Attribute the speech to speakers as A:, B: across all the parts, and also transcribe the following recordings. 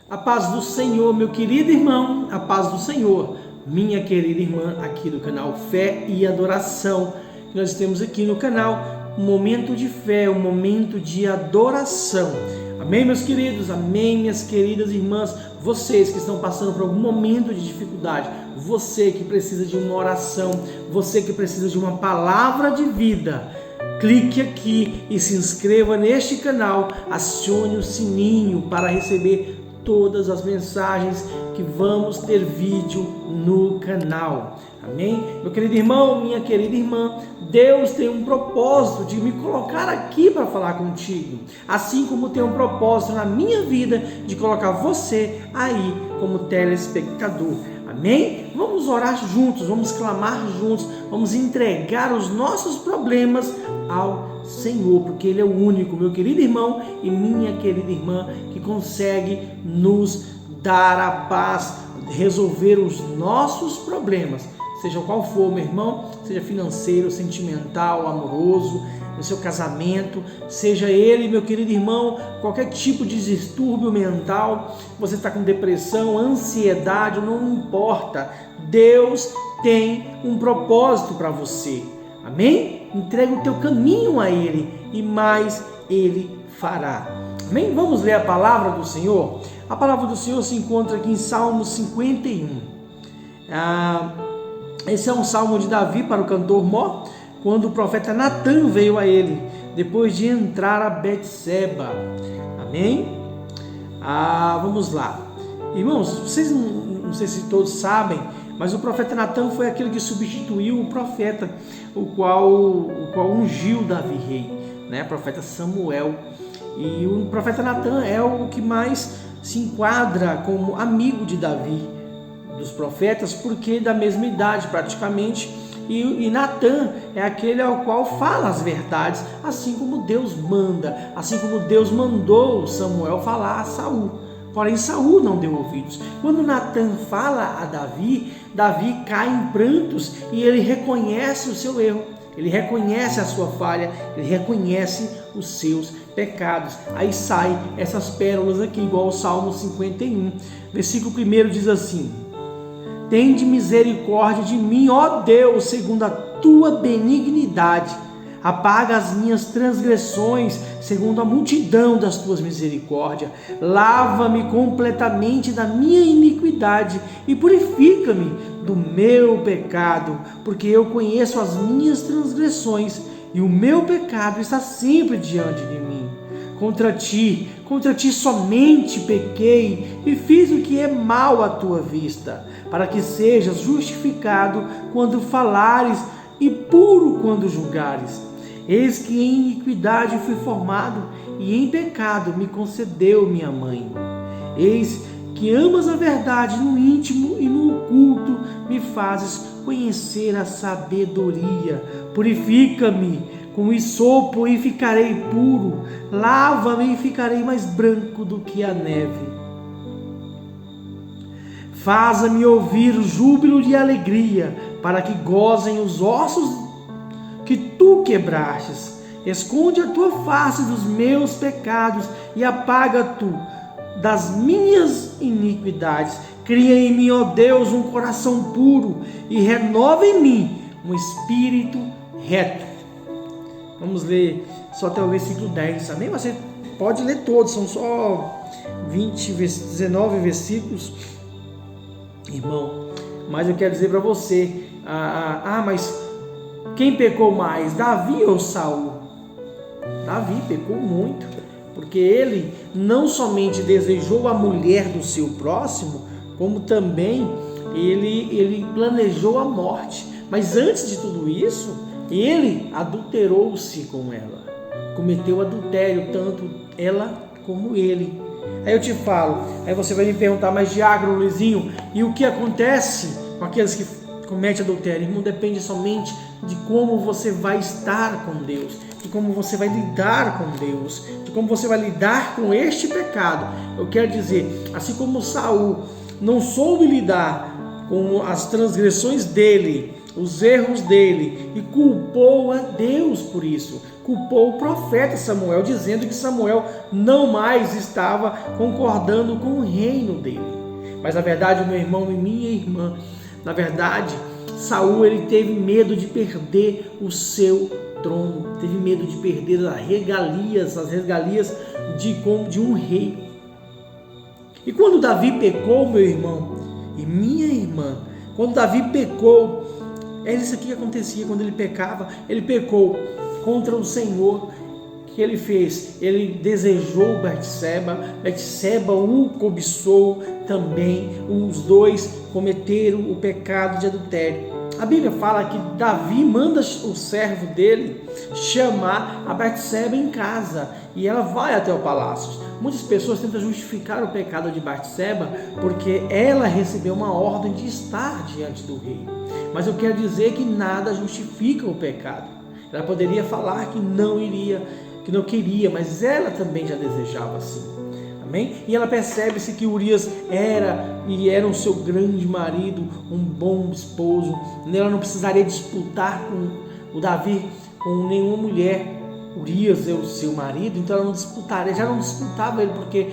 A: A paz do Senhor, meu querido irmão, a paz do Senhor, minha querida irmã, aqui do canal Fé e Adoração. Nós temos aqui no canal um momento de fé, um momento de adoração. Amém, meus queridos? Amém, minhas queridas irmãs? Vocês que estão passando por algum momento de dificuldade, você que precisa de uma oração, você que precisa de uma palavra de vida, clique aqui e se inscreva neste canal, acione o sininho para receber todas as mensagens que vamos ter vídeo no canal. Amém? Meu querido irmão, minha querida irmã, Deus tem um propósito de me colocar aqui para falar contigo, assim como tem um propósito na minha vida de colocar você aí como telespectador. Amém? Vamos orar juntos, vamos clamar juntos, vamos entregar os nossos problemas ao Senhor, porque Ele é o único, meu querido irmão e minha querida irmã, que consegue nos dar a paz, resolver os nossos problemas, seja qual for, meu irmão, seja financeiro, sentimental, amoroso, no seu casamento, seja ele, meu querido irmão, qualquer tipo de distúrbio mental, você está com depressão, ansiedade, não importa, Deus tem um propósito para você, amém? Entrega o teu caminho a Ele e mais Ele fará, amém? Vamos ler a palavra do Senhor? A palavra do Senhor se encontra aqui em Salmo 51, esse é um salmo de Davi para o cantor Mó, quando o profeta Natan veio a ele, depois de entrar a Betseba. Amém? Vamos lá. Irmãos, vocês não sei se todos sabem, mas o profeta Natan foi aquele que substituiu o profeta, o qual ungiu Davi rei, né? O profeta Samuel. E o profeta Natan é o que mais se enquadra como amigo de Davi, dos profetas, porque da mesma idade praticamente. E Natan é aquele ao qual fala as verdades, assim como Deus manda, assim como Deus mandou Samuel falar a Saul. Porém Saul não deu ouvidos. Quando Natan fala a Davi, Davi cai em prantos e ele reconhece o seu erro, ele reconhece a sua falha, ele reconhece os seus pecados. Aí sai essas pérolas aqui, igual o Salmo 51, versículo 1 diz assim: tende misericórdia de mim, ó Deus, segundo a tua benignidade. Apaga as minhas transgressões, segundo a multidão das tuas misericórdias. Lava-me completamente da minha iniquidade e purifica-me do meu pecado, porque eu conheço as minhas transgressões e o meu pecado está sempre diante de mim. Contra ti somente pequei e fiz o que é mal à tua vista, para que sejas justificado quando falares e puro quando julgares. Eis que em iniquidade fui formado e em pecado me concedeu minha mãe. Eis que amas a verdade no íntimo e no oculto, me fazes conhecer a sabedoria. Purifica-me com hisopo e ficarei puro, lava-me e ficarei mais branco do que a neve. Faza-me ouvir o júbilo de alegria, para que gozem os ossos que tu quebrastes. Esconde a tua face dos meus pecados e apaga tu das minhas iniquidades. Cria em mim, ó Deus, um coração puro e renova em mim um espírito reto. Vamos ler só até o versículo 10, amém? Você pode ler todos, são só 19 versículos, irmão. Mas eu quero dizer para você, mas quem pecou mais, Davi ou Saul? Davi pecou muito, porque ele não somente desejou a mulher do seu próximo, como também ele planejou a morte. Mas antes de tudo isso, ele adulterou-se com ela, cometeu adultério, tanto ela como ele. Aí eu te falo, aí você vai me perguntar, mas diácono Luizinho, e o que acontece com aqueles que cometem adultério? Não depende somente de como você vai estar com Deus, de como você vai lidar com Deus, de como você vai lidar com este pecado. Eu quero dizer, assim como Saul não soube lidar com as transgressões dele, os erros dele, e culpou a Deus por isso, culpou o profeta Samuel, dizendo que Samuel não mais estava concordando com o reino dele. Mas na verdade, meu irmão e minha irmã, na verdade, Saul ele teve medo de perder o seu trono, teve medo de perder as regalias de um rei. E quando Davi pecou, meu irmão e minha irmã, quando Davi pecou, era isso aqui que acontecia quando ele pecava. Ele pecou contra o Senhor. O que ele fez? Ele desejou Betseba o cobiçou também. Os dois cometeram o pecado de adultério. A Bíblia fala que Davi manda o servo dele chamar a Betseba em casa e ela vai até o palácio. Muitas pessoas tentam justificar o pecado de Betseba porque ela recebeu uma ordem de estar diante do rei. Mas eu quero dizer que nada justifica o pecado. Ela poderia falar que não queria, mas ela também já desejava assim. Amém? E ela percebe-se que Urias era o seu grande marido, um bom esposo. Ela não precisaria disputar com o Davi, com nenhuma mulher. Urias é o seu marido, então ela já não disputava ele, porque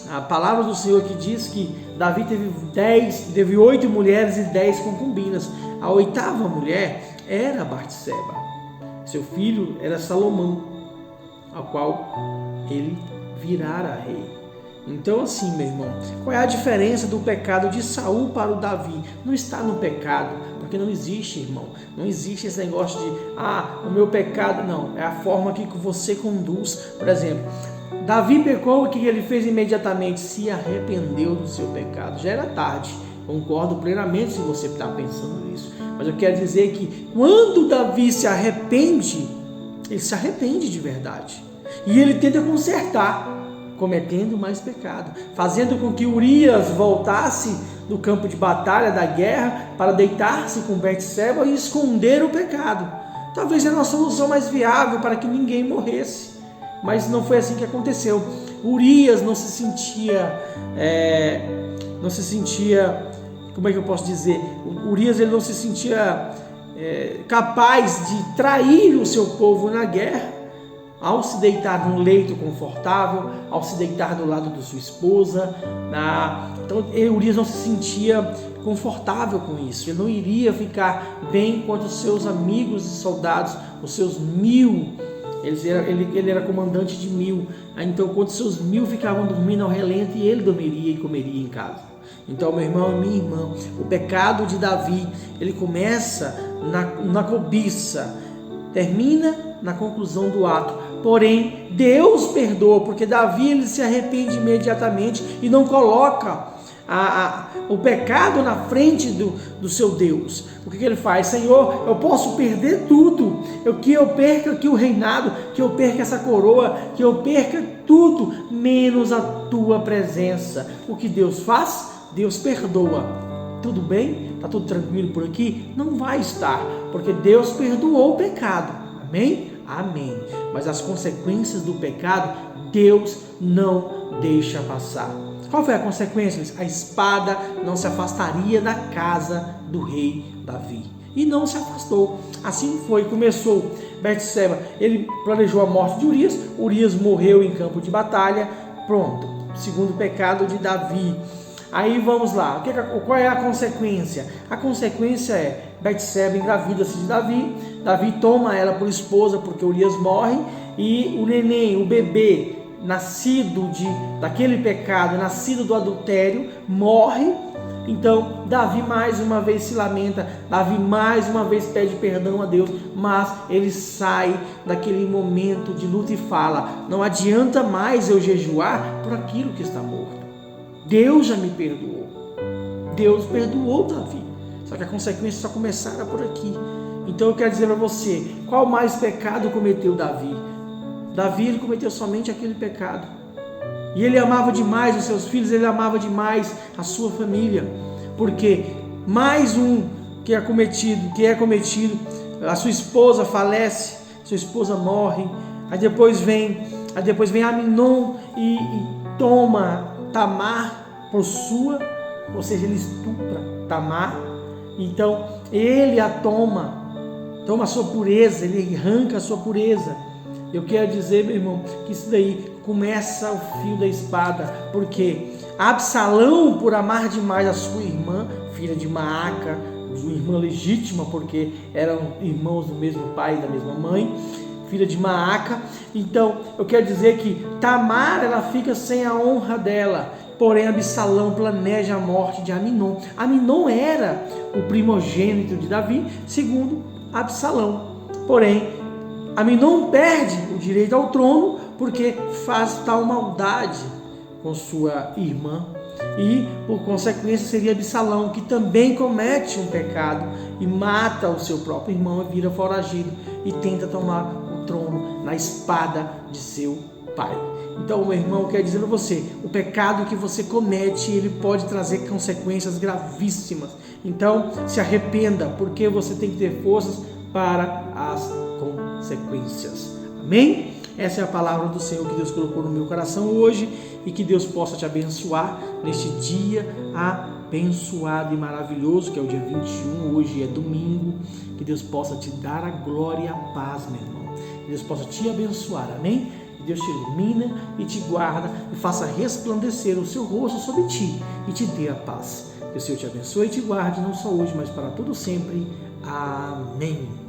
A: a palavra do Senhor que diz que Davi teve 8 mulheres e 10 concubinas. A 8ª mulher era Betseba. Seu filho era Salomão, ao qual ele virara rei. Então assim, meu irmão, qual é a diferença do pecado de Saul para o Davi? Não está no pecado, porque não existe, irmão. Não existe esse negócio de, o meu pecado. Não, é a forma que você conduz. Por exemplo, Davi pecou, o que ele fez imediatamente? Se arrependeu do seu pecado. Já era tarde. Concordo plenamente se você está pensando nisso. Mas eu quero dizer que quando Davi se arrepende, ele se arrepende de verdade. E ele tenta consertar, cometendo mais pecado, fazendo com que Urias voltasse do campo de batalha, da guerra, para deitar-se com Betseba e esconder o pecado. Talvez era uma solução mais viável para que ninguém morresse, mas não foi assim que aconteceu. Urias não se sentia, como é que eu posso dizer? Urias ele não se sentia capaz de trair o seu povo na guerra, ao se deitar num leito confortável, ao se deitar do lado de sua esposa. Então Urias não se sentia confortável com isso. Ele não iria ficar bem com os seus amigos e soldados, os seus 1000. Ele era comandante de 1000. Então, quando seus 1000 ficavam dormindo ao relento, ele dormiria e comeria em casa. Então, meu irmão e minha irmã, o pecado de Davi, ele começa na cobiça, termina na conclusão do ato. Porém, Deus perdoa, porque Davi ele se arrepende imediatamente e não coloca o pecado na frente do seu Deus. O que ele faz? Senhor, eu posso perder tudo, que eu perca aqui o reinado, que eu perca essa coroa, que eu perca tudo, menos a tua presença. O que Deus faz? Deus perdoa. Tudo bem? Está tudo tranquilo por aqui? Não vai estar, porque Deus perdoou o pecado. Amém? Amém. Mas as consequências do pecado, Deus não deixa passar. Qual foi a consequência? A espada não se afastaria da casa do rei Davi. E não se afastou. Assim foi, começou. Betseba, ele planejou a morte de Urias. Urias morreu em campo de batalha. Pronto. Segundo pecado de Davi. Aí vamos lá. Qual é a consequência? A consequência é Betseba engravida-se de Davi. Davi toma ela por esposa porque Urias morre. E o neném, o bebê, nascido daquele pecado, nascido do adultério, morre. Então Davi mais uma vez se lamenta, Davi mais uma vez pede perdão a Deus, mas ele sai daquele momento de luta e fala: não adianta mais eu jejuar por aquilo que está morto. Deus já me perdoou. Deus perdoou Davi. Só que a consequência só começara por aqui. Então eu quero dizer para você, qual mais pecado cometeu Davi? Davi ele cometeu somente aquele pecado. E ele amava demais os seus filhos, ele amava demais a sua família. Porque mais um que é cometido, a sua esposa falece, sua esposa morre. Aí depois vem Aminon e toma Tamar por sua, ou seja, ele estupra Tamar. Então ele a toma toma a sua pureza, ele arranca a sua pureza. Eu quero dizer, meu irmão, que isso daí começa o fio da espada, porque Absalão, por amar demais a sua irmã, filha de Maaca, sua irmã legítima, porque eram irmãos do mesmo pai e da mesma mãe, filha de Maaca. Então, eu quero dizer que Tamar, ela fica sem a honra dela. Porém, Absalão planeja a morte de Aminon. Aminon era o primogênito de Davi, segundo Absalão. Porém, Aminon perde o direito ao trono porque faz tal maldade com sua irmã. E, por consequência, seria Absalão que também comete um pecado e mata o seu próprio irmão e vira foragido e tenta tomar o trono na espada de seu pai. Então, meu irmão, eu quero dizer a você, o pecado que você comete, ele pode trazer consequências gravíssimas. Então, se arrependa, porque você tem que ter forças para as consequências. Amém? Essa é a palavra do Senhor que Deus colocou no meu coração hoje, e que Deus possa te abençoar neste dia abençoado e maravilhoso, que é o dia 21, hoje é domingo. Que Deus possa te dar a glória e a paz, meu irmão. Que Deus possa te abençoar, amém? Que Deus te ilumina e te guarda e faça resplandecer o seu rosto sobre ti e te dê a paz. Que o Senhor te abençoe e te guarde, não só hoje, mas para todo sempre. Amém.